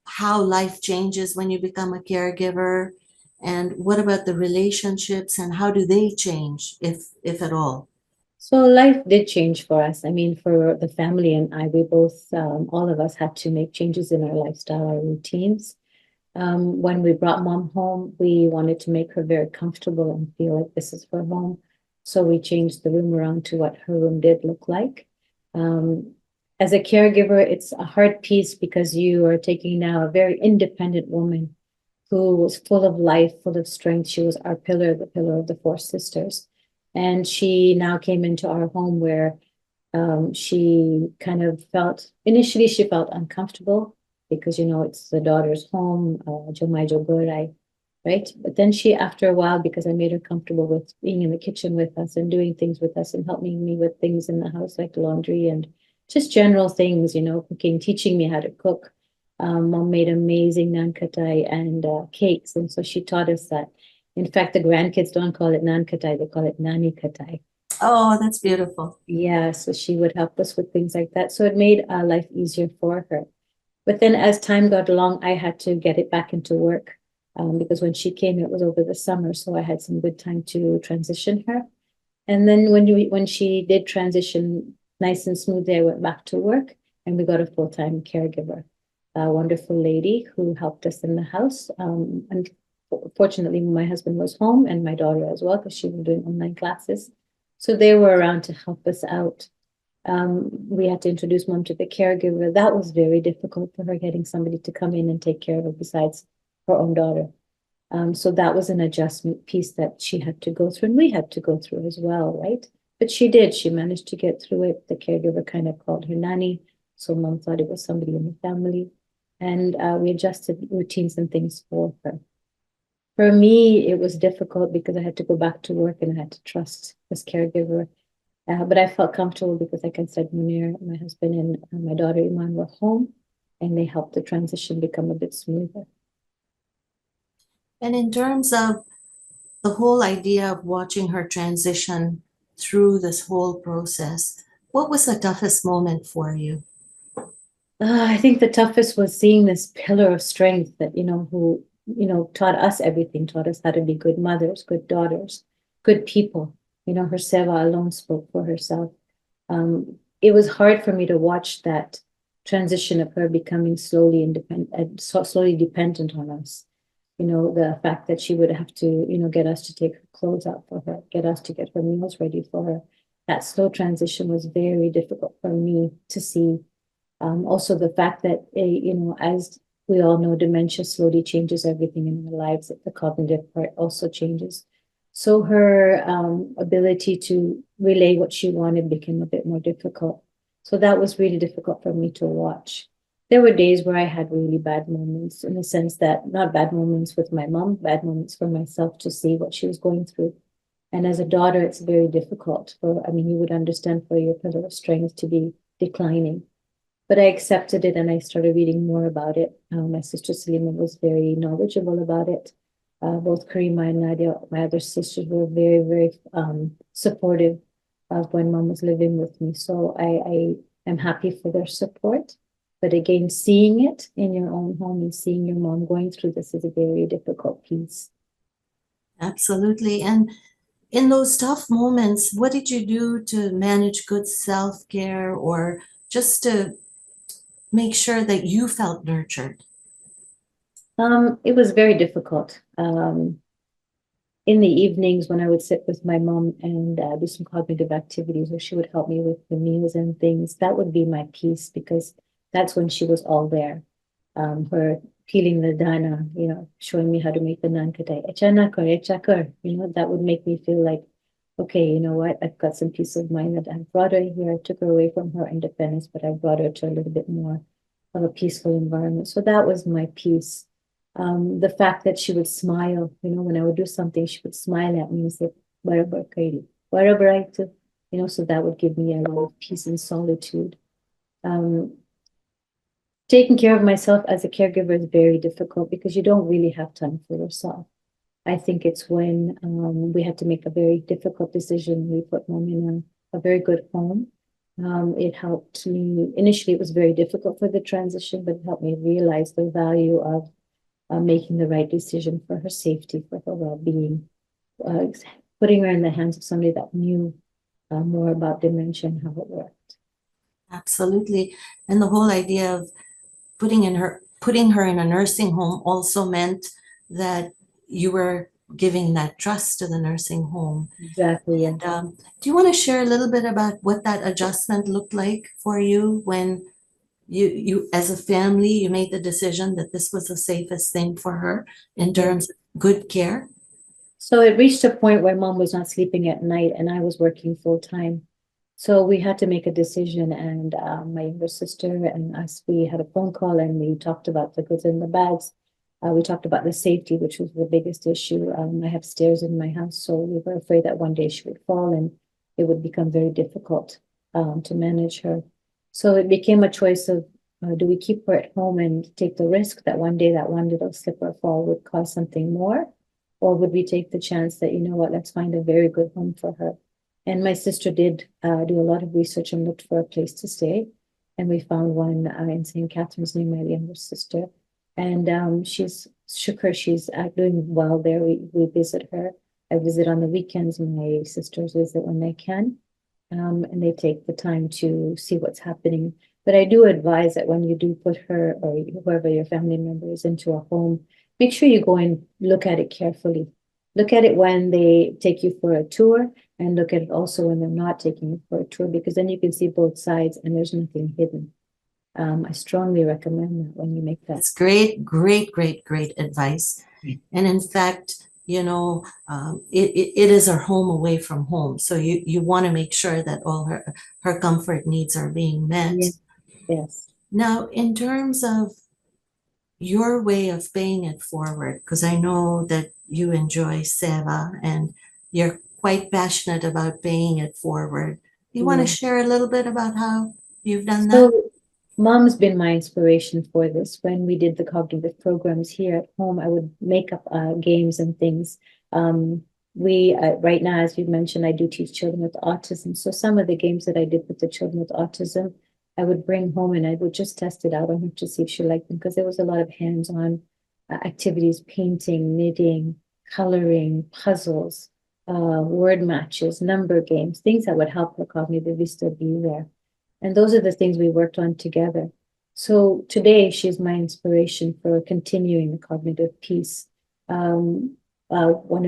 how life changes when you become a caregiver? And what about the relationships and how do they change, if at all? So life did change for us. I mean, for the family and I, we both, all of us had to make changes in our lifestyle, our routines. When we brought mom home, we wanted to make her very comfortable and feel like this is her home. So we changed the room around to what her room did look like. As a caregiver, it's a hard piece because you are taking now a very independent woman who was full of life, full of strength. She was our pillar, the pillar of the four sisters. And she now came into our home where she kind of felt, initially she felt uncomfortable because, you know, it's the daughter's home, right? But then she, after a while, because I made her comfortable with being in the kitchen with us and doing things with us and helping me with things in the house like laundry and just general things, you know, cooking, teaching me how to cook. Mom made amazing naan katai and cakes. And so she taught us that. In fact, the grandkids don't call it naan katai, they call it nani katai. Oh, that's beautiful. Yeah, so she would help us with things like that. So it made life easier for her. But then as time got along, I had to get it back into work because when she came, it was over the summer. So I had some good time to transition her. And then when she did transition nice and smoothly, I went back to work and we got a full-time caregiver, a wonderful lady who helped us in the house. And fortunately, my husband was home and my daughter as well, because she was doing online classes. So they were around to help us out. We had to introduce mom to the caregiver. That was very difficult for her, getting somebody to come in and take care of her besides her own daughter. So that was an adjustment piece that she had to go through and we had to go through as well, right? But she did. She managed to get through it. The caregiver kind of called her nanny. So mom thought it was somebody in the family. And we adjusted routines and things for her. For me, it was difficult because I had to go back to work and I had to trust this caregiver. But I felt comfortable because, like I said, Munir, my husband, and my daughter Iman were home and they helped the transition become a bit smoother. And in terms of the whole idea of watching her transition through this whole process, what was the toughest moment for you? I think the toughest was seeing this pillar of strength that, who, taught us everything, taught us how to be good mothers, good daughters, good people, Her seva alone spoke for herself. It was hard for me to watch that transition of her becoming slowly independent, slowly dependent on us. The fact that she would have to, get us to take her clothes out for her, get us to get her meals ready for her. That slow transition was very difficult for me to see. Also, the fact that, as we all know, dementia slowly changes everything in our lives. The cognitive part also changes. So her ability to relay what she wanted became a bit more difficult. So that was really difficult for me to watch. There were days where I had really bad moments, in the sense that, not bad moments with my mom, bad moments for myself, to see what she was going through. And as a daughter, it's very difficult you would understand, for your pillar of strength to be declining. But I accepted it and I started reading more about it. My sister Salima was very knowledgeable about it. Both Karima and Nadia, my other sisters, were very, very supportive of when mom was living with me. So I am happy for their support. But again, seeing it in your own home and seeing your mom going through this is a very difficult piece. Absolutely. And in those tough moments, what did you do to manage good self-care, or just to make sure that you felt nurtured? It was very difficult. In the evenings, when I would sit with my mom and do some cognitive activities, or she would help me with the meals and things, that would be my peace, because that's when she was all there. Her peeling the dana, showing me how to make the naan katai. That would make me feel like, okay, you know what? I've got some peace of mind that I brought her here. I took her away from her independence, but I brought her to a little bit more of a peaceful environment. So that was my peace. The fact that she would smile, when I would do something, she would smile at me and say, "Barabar kairi, barabar I do," so that would give me a lot of peace and solitude. Taking care of myself as a caregiver is very difficult, because you don't really have time for yourself. I think it's when we had to make a very difficult decision. We put mom in a very good home. It helped me. Initially, it was very difficult for the transition, but it helped me realize the value of making the right decision for her safety, for her well-being, putting her in the hands of somebody that knew more about dementia and how it worked. Absolutely. And the whole idea of putting her in a nursing home also meant that you were giving that trust to the nursing home. Exactly. Yeah. And do you want to share a little bit about what that adjustment looked like for you when you as a family, you made the decision that this was the safest thing for her in terms of good care? So it reached a point where mom was not sleeping at night and I was working full time. So we had to make a decision, and my younger sister and us, we had a phone call and we talked about the goods and the bads. We talked about the safety, which was the biggest issue. I have stairs in my house, so we were afraid that one day she would fall and it would become very difficult to manage her. So it became a choice of, do we keep her at home and take the risk that one day that one little slip or fall would cause something more? Or would we take the chance that, let's find a very good home for her? And my sister did do a lot of research and looked for a place to stay. And we found one in St. Catharines near my younger sister. And she's doing well there. We visit her. I visit on the weekends. My sisters visit when they can. And they take the time to see what's happening. But I do advise that when you do put her or whoever your family member is into a home, make sure you go and look at it carefully. Look at it when they take you for a tour, and look at it also when they're not taking you for a tour, because then you can see both sides and there's nothing hidden. I strongly recommend that when you make that. It's great, great, great, great advice. And in fact, it is her home away from home. So you want to make sure that all her comfort needs are being met. Yes. Now, in terms of your way of paying it forward, because I know that you enjoy Seva and you're quite passionate about paying it forward. You want to share a little bit about how you've done that? So mom's been my inspiration for this. When we did the cognitive programs here at home, I would make up games and things. Right now, as you mentioned, I do teach children with autism. So some of the games that I did with the children with autism, I would bring home and I would just test it out on her to see if she liked them, because there was a lot of hands-on activities, painting, knitting, coloring, puzzles. word matches, number games, things that would help her cognitively still be there. And those are the things we worked on together. So today she's my inspiration for continuing the cognitive piece. One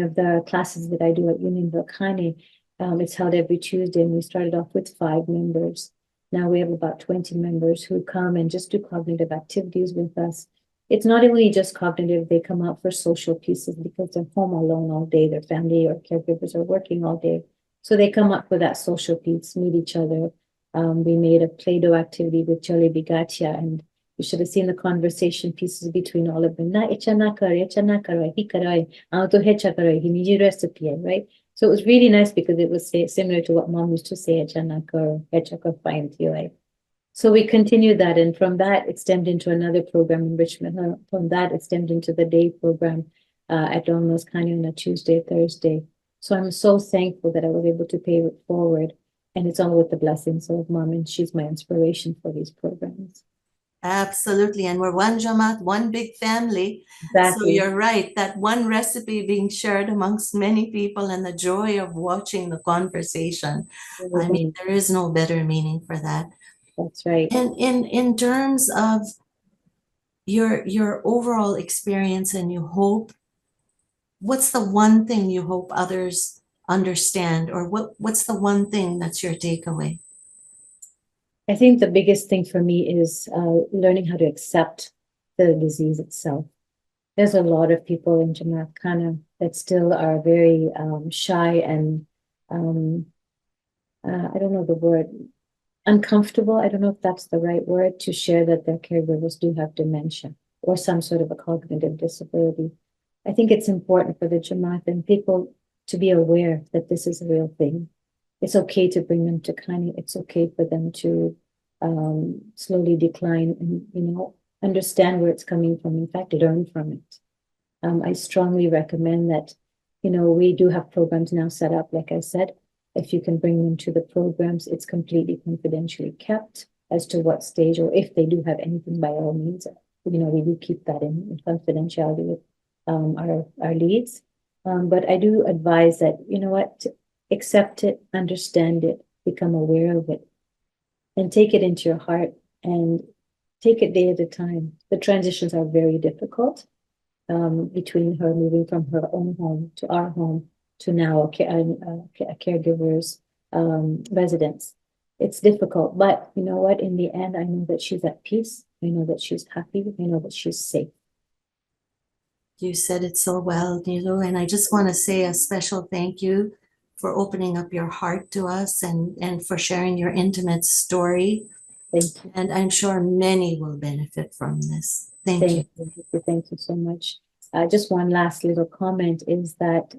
of the classes that I do at Union Volcani, it's held every Tuesday, and we started off with 5 members. Now we have about 20 members who come and just do cognitive activities with us. It's not only just cognitive, they come out for social pieces because they're home alone all day, their family or caregivers are working all day. So they come up for that social piece, meet each other. We made a Play-Doh activity with Chole Bigatia, and you should have seen the conversation pieces between all of them. Na echa na karo, hi karai, to hecha karai, hi niji recipe, right? So it was really nice because it was similar to what mom used to say, echa na karo, hecha karo, fine, right? So we continued that, and from that, it stemmed into another program, enrichment. From that, it stemmed into the day program at Domino's Canyon on a Tuesday, Thursday. So I'm so thankful that I was able to pay it forward, and it's all with the blessings of mom, and she's my inspiration for these programs. Absolutely. And we're one Jamat, one big family. Exactly. So you're right, that one recipe being shared amongst many people and the joy of watching the conversation. I mean, there is no better meaning for that. That's right. And in terms of your overall experience and you hope, what's the one thing you hope others understand, or what's the one thing that's your takeaway? I think the biggest thing for me is learning how to accept the disease itself. There's a lot of people in Jamaica that still are very shy and I don't know the word, uncomfortable. I don't know if that's the right word to share that their caregivers do have dementia or some sort of a cognitive disability. I think it's important for the Jamaat and people to be aware that this is a real thing. It's okay to bring them to Kani. It's okay for them to slowly decline and, understand where it's coming from. In fact, learn from it. I strongly recommend that, we do have programs now set up, like I said. If you can bring them to the programs, it's completely confidentially kept as to what stage, or if they do have anything, by all means, we do keep that in confidentiality with our leads. But I do advise that, accept it, understand it, become aware of it, and take it into your heart and take it day at a time. The transitions are very difficult between her moving from her own home to our home to now a caregiver's residence. It's difficult, but you know what? In the end, I know that she's at peace. I know that she's happy. I know that she's safe. You said it so well, Nilu, and I just want to say a special thank you for opening up your heart to us and for sharing your intimate story. Thank you. And I'm sure many will benefit from this. Thank you. Thank you so much. Just one last little comment is that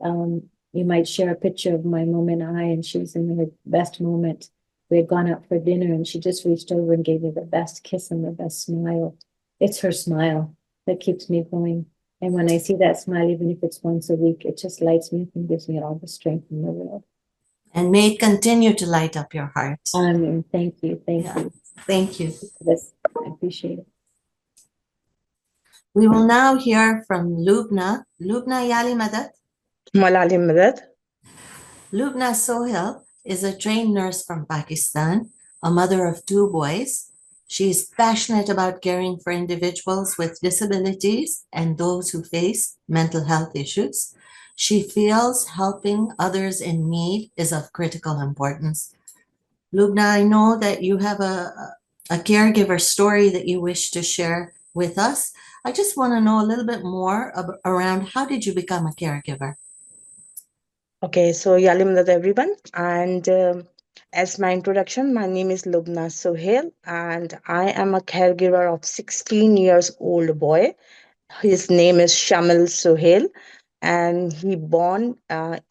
you might share a picture of my mom and I, and she was in her best moment. We had gone out for dinner, and she just reached over and gave me the best kiss and the best smile. It's her smile that keeps me going. And when I see that smile, even if it's once a week, it just lights me up and gives me all the strength in the world. And may it continue to light up your heart. Amen. Thank you. Thank you. Thank you. I appreciate it. We will now hear from Lubna. Lubna Yali Madat. Malali Madat. Lubna Sohail is a trained nurse from Pakistan, a mother of 2 boys. She is passionate about caring for individuals with disabilities and those who face mental health issues. She feels helping others in need is of critical importance. Lubna, I know that you have a caregiver story that you wish to share with us. I just want to know a little bit more around how did you become a caregiver? Okay, so Yalimdad everyone, and as my introduction, my name is Lubna Sohail, and I am a caregiver of 16 years old boy. His name is Shamil Sohail, and he born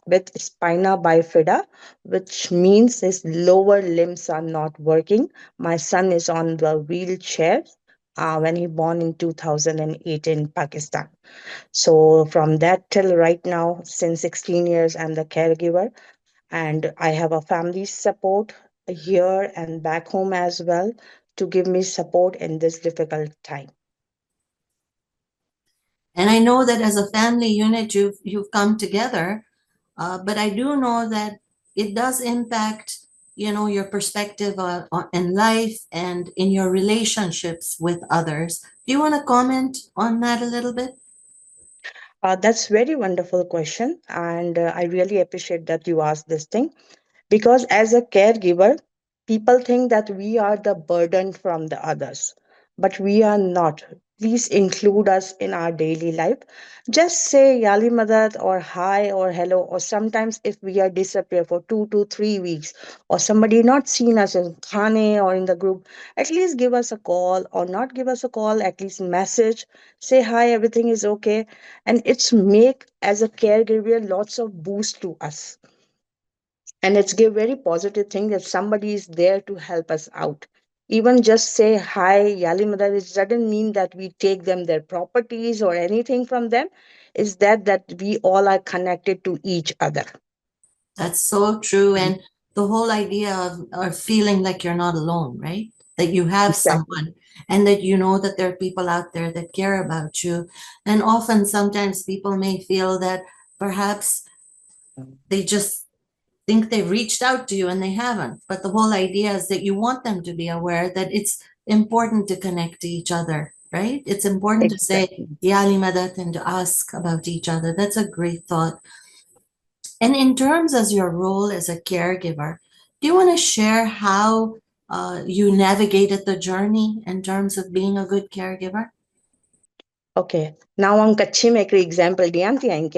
with spina bifida, which means his lower limbs are not working. My son is on the wheelchair when he born in 2008 in Pakistan. So from that till right now, since 16 years, I'm the caregiver, and I have a family support here and back home as well to give me support in this difficult time. And I know that as a family unit, you've come together But I do know that it does impact, your perspective in life and in your relationships with others. Do you want to comment on that a little bit? That's very wonderful question, and I really appreciate that you asked this thing. Because as a caregiver, people think that we are the burden from the others, but we are not. Please include us in our daily life. Just say Yali Madad or hi or hello, or sometimes if we are disappear for 2 to 3 weeks, or somebody not seen us in Khane or in the group, at least give us a call, or not give us a call, at least message, say hi, everything is okay. And it's make as a caregiver lots of boost to us, and it's give very positive thing that somebody is there to help us out. Even just say hi yali madad, it doesn't mean that we take them their properties or anything from them. Is that we all are connected to each other. That's so true. And the whole idea of feeling like you're not alone, right? That you have Exactly. someone and that you know that there are people out there that care about you. And often, sometimes people may feel that perhaps they just think they've reached out to you and they haven't. But the whole idea is that you want them to be aware that it's important to connect to each other, right? It's important to say, Exactly. Yali Madat, and to ask about each other. That's a great thought. And in terms as your role as a caregiver, do you want to share how you navigated the journey in terms of being a good caregiver? Okay, now हम कच्छी में हिकिड़ी example ॾियां थी आहिनि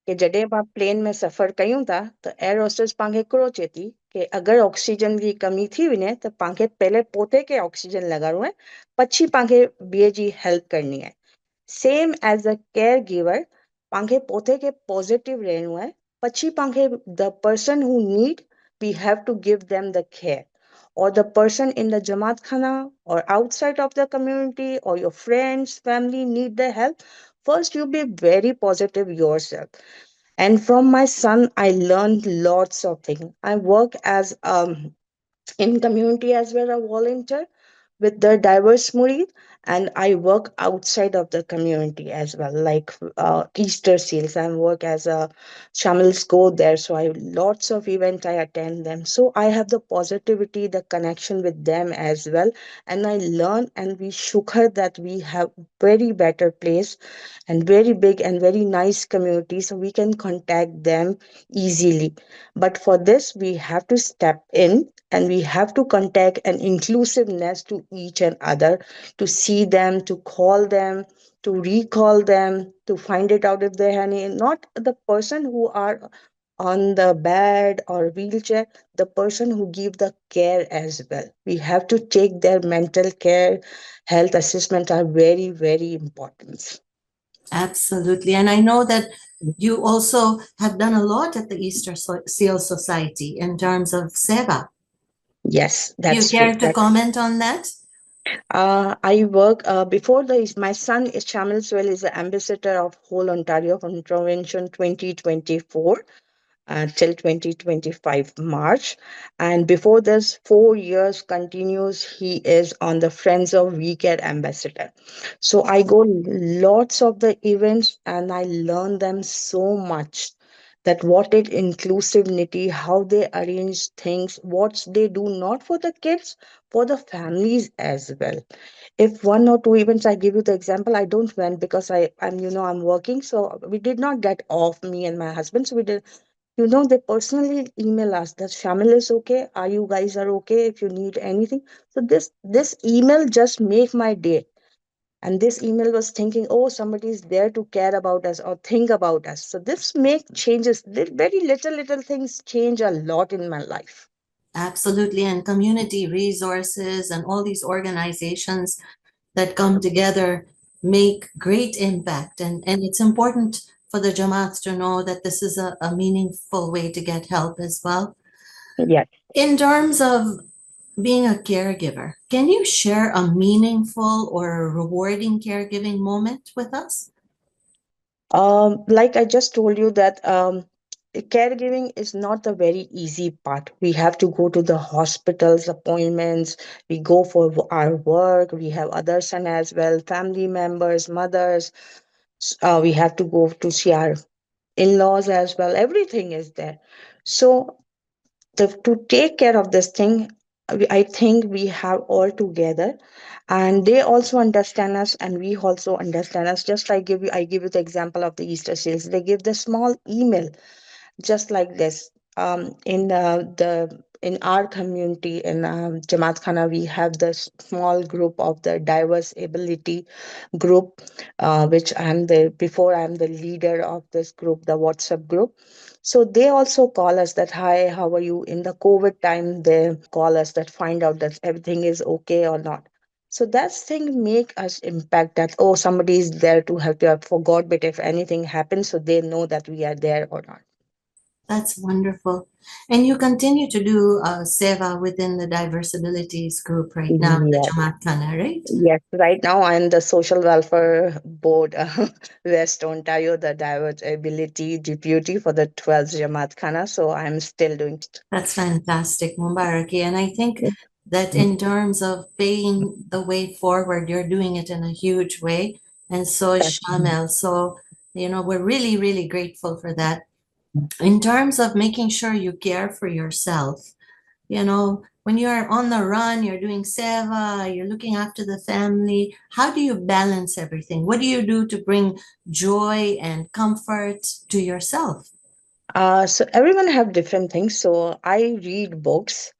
कि जॾहिं मां plane में सफ़र कयूं था त एयर होस्टेस पाण खे हिकिड़ो चए थी कि अगरि ऑक्सीजन जी कमी थी वञे त पाण खे पहले पोते खे ऑक्सीजन लॻाइणो आहे, पछी पाण खे ॿिए जी हेल्प करणी आहे। Same as a care giver, पाण खे पोते खे पॉज़िटिव रहणो आहे, पछी पाण खे the person who need, we have to give them the care, or the person in the Jamat Khana or outside of the community or your friends, family need the help, first you be very positive yourself. And from my son, I learned lots of things. I work as in community as well, a volunteer with the diverse murid, and I work outside of the community as well, like Easter seals. I work as a shamils go there, so I lots of event I attend them. So I have the positivity, the connection with them as well, and I learn and we shukar that we have very better place and very big and very nice community, so we can contact them easily. But for this, we have to step in and we have to contact an inclusiveness to each and other, to see them, to call them, to recall them, to find it out if they have any, not the person who are on the bed or wheelchair, the person who give the care as well. We have to take their mental care, health assessment are very, very important. Absolutely. And I know that you also have done a lot at the Easter Seal Society in terms of Seva. Yes, Do you that's true. care to comment on that? I work before the my son is Shamilswell is the ambassador of whole Ontario from Intervention 2024 till 2025 March. And before this, 4 years continues, he is on the Friends of We Care ambassador. So I go lots of the events and I learn them so much, that what is inclusivity, how they arrange things, what they do not for the kids, for the families as well. If 1 or 2 events, I give you the example, I don't went because I'm working, so we did not get off, me and my husband, so we did, they personally email us that Shamil is okay, are you guys are okay, if you need anything. So this email just make my day. And this email was thinking, oh, somebody is there to care about us or think about us. So this make changes, very little things change a lot in my life. Absolutely. And community resources and all these organizations that come together make great impact. And it's important for the Jamaats to know that this is a meaningful way to get help as well. Yes. In terms of being a caregiver, can you share a meaningful or rewarding caregiving moment with us? Like I just told you that caregiving is not a very easy part. We have to go to the hospitals, appointments, we go for our work, we have other son as well, family members, mothers. We have to go to see our in-laws as well, everything is there. So to take care of this thing, I think we have all together, and they also understand us and we also understand us. Just like I give you the example of the Easter sales. They give the small email just like this. In our community in Jamaat Khana, we have the small group of the diverse ability group, which I'm the leader of this group, the WhatsApp group. So they also call us that, hi, how are you? In the COVID time, they call us that, find out that everything is okay or not. So that thing make us impact that, oh, somebody is there to help you. I forgot, but if anything happens, so they know that we are there or not. That's wonderful. And you continue to do seva within the diverse abilities group right now in the Yes, Jamat Khana, right? yes. Right now, I'm the Social Welfare Board, West Ontario, the Diverse Ability Deputy for the 12th Jamaat Khana. So I'm still doing. That's fantastic, Mubaraki. And I think that in terms of paying the way forward, you're doing it in a huge way. And so is Shamel. So, we're really, really grateful for that. In terms of making sure you care for yourself, when you're on the run, you're doing seva, you're looking after the family, how do you balance everything? What do you do to bring joy and comfort to yourself? So everyone have different things. So I read books,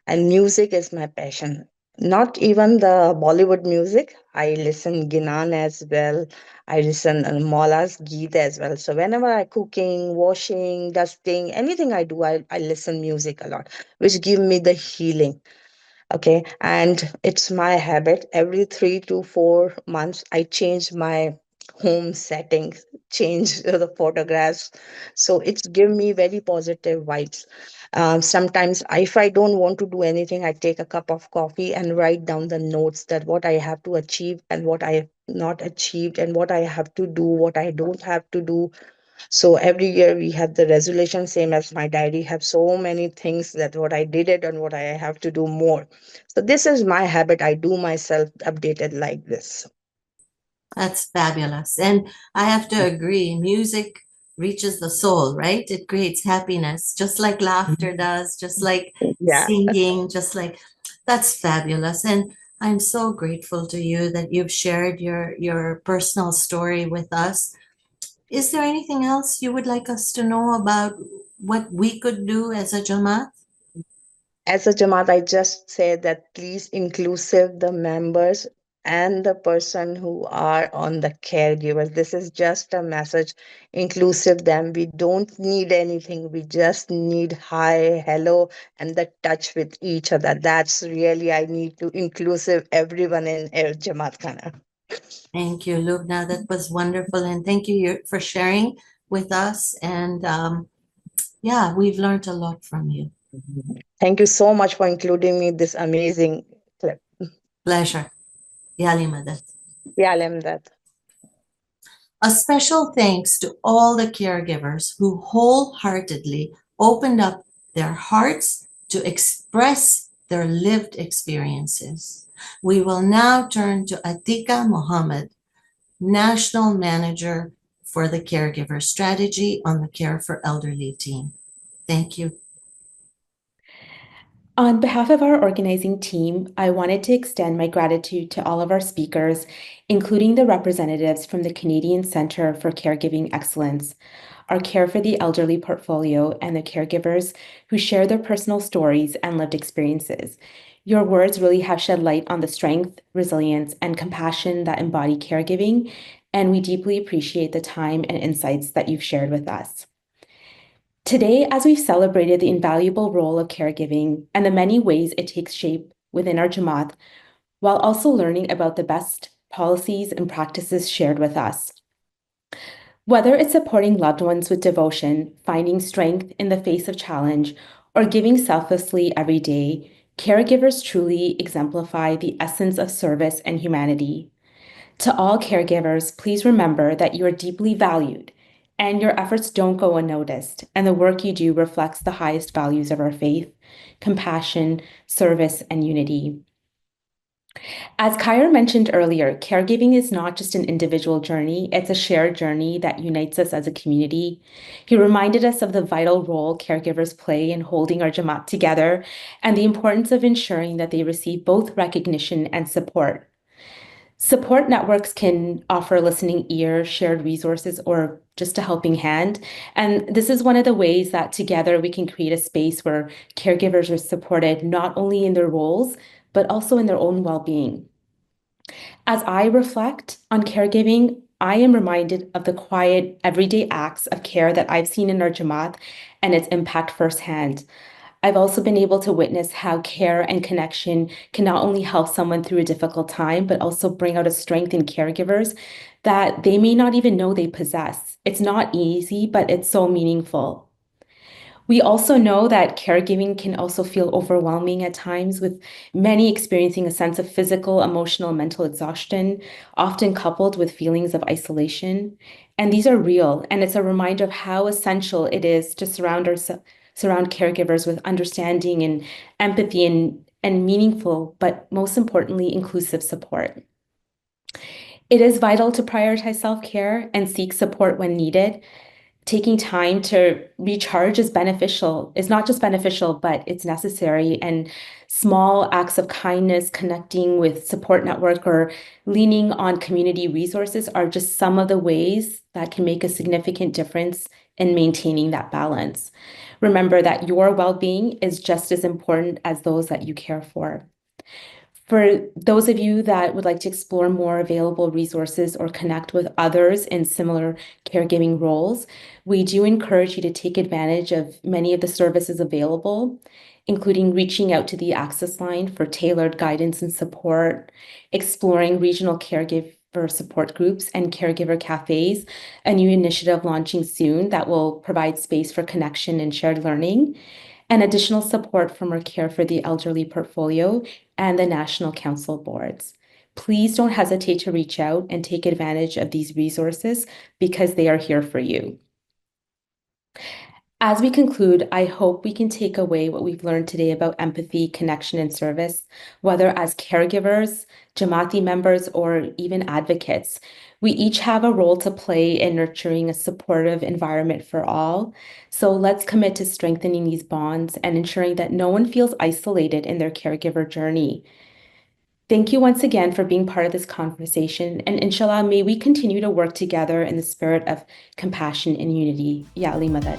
and music is my passion. Not even the Bollywood music. I listen Ginan as well. I listen Maula's Geet as well. So whenever I cooking, washing, dusting, anything I do, I listen music a lot, which give me the healing. Okay, and it's my habit. Every 3 to 4 months, I change my home settings, change the photographs. So it's give me very positive vibes. Sometimes, if I don't want to do anything, I take a cup of coffee and write down the notes that what I have to achieve and what I have not achieved and what I have to do, what I don't have to do. So every year we have the resolution, same as my diary, have so many things that what I did it and what I have to do more. So this is my habit. I do myself updated like this. That's fabulous. And I have to agree, music reaches the soul, right? It creates happiness, just like laughter does, just like Yeah. singing, just like that's fabulous. And I'm so grateful to you that you've shared your personal story with us. Is there anything else you would like us to know about what we could do as a Jamaat? As a Jamaat, I just say that please inclusive the members and the person who are on the caregivers. This is just a message. Inclusive them. We don't need anything. We just need hi, hello, and the touch with each other. That's really I need to inclusive everyone in Jamaat Khana. Thank you, Lubna. That was wonderful. And thank you for sharing with us. And yeah, we've learned a lot from you. Thank you so much for including me in this amazing clip. Pleasure. Yali Madad. Yeah, Lemdat. A special thanks to all the caregivers who wholeheartedly opened up their hearts to express their lived experiences. We will now turn to Atika Mohammed, National Manager for the Caregiver Strategy on the Care for Elderly team. Thank you. On behalf of our organizing team, I wanted to extend my gratitude to all of our speakers, including the representatives from the Canadian Centre for Caregiving Excellence, our Care for the Elderly portfolio, and the caregivers who share their personal stories and lived experiences. Your words really have shed light on the strength, resilience, and compassion that embody caregiving, and we deeply appreciate the time and insights that you've shared with us. Today, as we've celebrated the invaluable role of caregiving and the many ways it takes shape within our Jamaat, while also learning about the best policies and practices shared with us. Whether it's supporting loved ones with devotion, finding strength in the face of challenge, or giving selflessly every day, caregivers truly exemplify the essence of service and humanity. To all caregivers, please remember that you are deeply valued and your efforts don't go unnoticed, and the work you do reflects the highest values of our faith, compassion, service, and unity. As Kyra mentioned earlier, caregiving is not just an individual journey, it's a shared journey that unites us as a community. He reminded us of the vital role caregivers play in holding our Jamat together and the importance of ensuring that they receive both recognition and support. Support networks can offer a listening ear, shared resources, or just a helping hand. And this is one of the ways that together we can create a space where caregivers are supported not only in their roles, but also in their own well-being. As I reflect on caregiving, I am reminded of the quiet, everyday acts of care that I've seen in our Jamaat and its impact firsthand. I've also been able to witness how care and connection can not only help someone through a difficult time, but also bring out a strength in caregivers that they may not even know they possess. It's not easy, but it's so meaningful. We also know that caregiving can also feel overwhelming at times, with many experiencing a sense of physical, emotional, mental exhaustion, often coupled with feelings of isolation. And these are real, and it's a reminder of how essential it is to surround caregivers with understanding and empathy and meaningful, but most importantly, inclusive support. It is vital to prioritize self-care and seek support when needed. Taking time to recharge is not just beneficial, but it's necessary. And small acts of kindness, connecting with support network, or leaning on community resources are just some of the ways that can make a significant difference in maintaining that balance. Remember that your well-being is just as important as those that you care for. For those of you that would like to explore more available resources or connect with others in similar caregiving roles, we do encourage you to take advantage of many of the services available, including reaching out to the Access Line for tailored guidance and support, exploring regional caregiver support groups and caregiver cafes, a new initiative launching soon that will provide space for connection and shared learning, and additional support from our Care for the Elderly portfolio and the National Council boards. Please don't hesitate to reach out and take advantage of these resources because they are here for you. As we conclude, I hope we can take away what we've learned today about empathy, connection, and service, whether as caregivers, Jamati members, or even advocates. We each have a role to play in nurturing a supportive environment for all. So let's commit to strengthening these bonds and ensuring that no one feels isolated in their caregiver journey. Thank you once again for being part of this conversation, and inshallah, may we continue to work together in the spirit of compassion and unity. Ya Ali Madad.